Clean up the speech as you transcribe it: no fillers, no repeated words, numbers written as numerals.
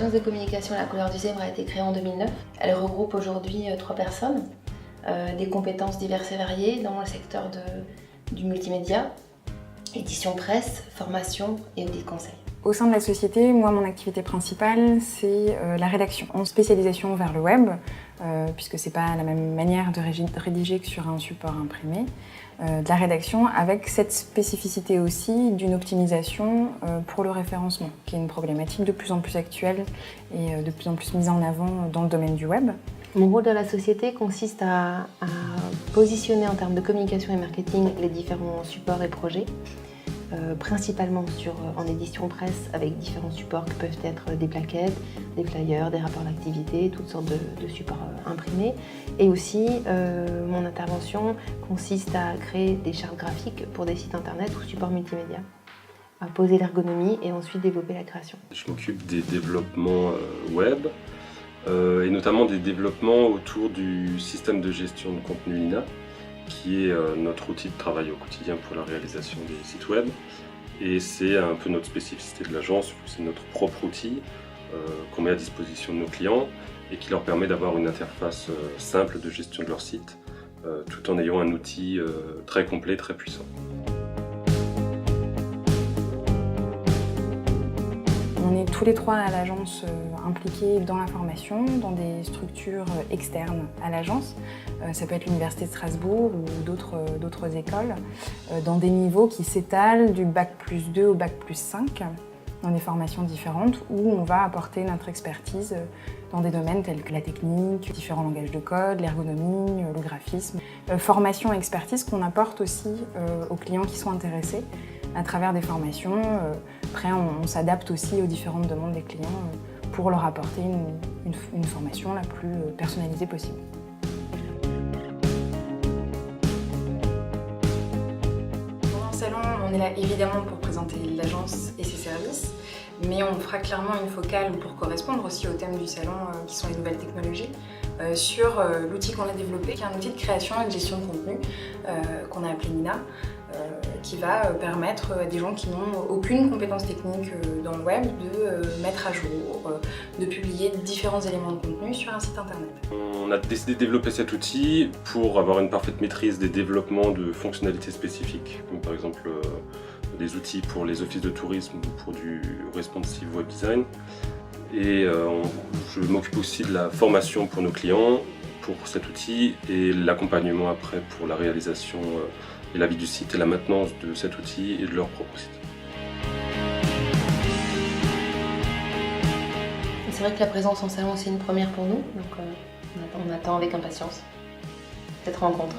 L'agence de communication La Couleur du Zèbre a été créée en 2009. Elle regroupe aujourd'hui 3 personnes, des compétences diverses et variées dans le secteur du multimédia, édition presse, formation et audit conseil. Au sein de la société, moi, mon activité principale, c'est la rédaction, en spécialisation vers le web, puisque c'est pas la même manière de rédiger que sur un support imprimé. De la rédaction avec cette spécificité aussi d'une optimisation pour le référencement, qui est une problématique de plus en plus actuelle et de plus en plus mise en avant dans le domaine du web. Mon rôle dans la société consiste à positionner en termes de communication et marketing les différents supports et projets, principalement en édition presse avec différents supports qui peuvent être des plaquettes, des flyers, des rapports d'activité, toutes sortes de supports imprimés. Et aussi, mon intervention consiste à créer des chartes graphiques pour des sites internet ou supports multimédia, à poser l'ergonomie et ensuite développer la création. Je m'occupe des développements web et notamment des développements autour du système de gestion de contenu Lina, qui est notre outil de travail au quotidien pour la réalisation des sites web. Et c'est un peu notre spécificité de l'agence, c'est notre propre outil qu'on met à disposition de nos clients et qui leur permet d'avoir une interface simple de gestion de leur site, tout en ayant un outil très complet, très puissant. On est tous les 3 à l'agence impliqués dans la formation, dans des structures externes à l'agence. Ça peut être l'Université de Strasbourg ou d'autres écoles, dans des niveaux qui s'étalent du bac+2 au bac+5, dans des formations différentes où on va apporter notre expertise dans des domaines tels que la technique, différents langages de code, l'ergonomie, le graphisme. Formation et expertise qu'on apporte aussi aux clients qui sont intéressés à travers des formations. Après, on s'adapte aussi aux différentes demandes des clients pour leur apporter une formation la plus personnalisée possible. Pendant le salon, on est là évidemment pour présenter l'agence et ses services, mais on fera clairement une focale pour correspondre aussi au thème du salon qui sont les nouvelles technologies, sur l'outil qu'on a développé, qui est un outil de création et de gestion de contenu qu'on a appelé Nina, qui va permettre à des gens qui n'ont aucune compétence technique dans le web de mettre à jour, de publier différents éléments de contenu sur un site internet. On a décidé de développer cet outil pour avoir une parfaite maîtrise des développements de fonctionnalités spécifiques, comme par exemple des outils pour les offices de tourisme ou pour du responsive web design. Et je m'occupe aussi de la formation pour nos clients pour cet outil et l'accompagnement après pour la réalisation et la vie du site et la maintenance de cet outil et de leur propre site. C'est vrai que la présence en salon c'est une première pour nous, donc on attend avec impatience cette rencontre.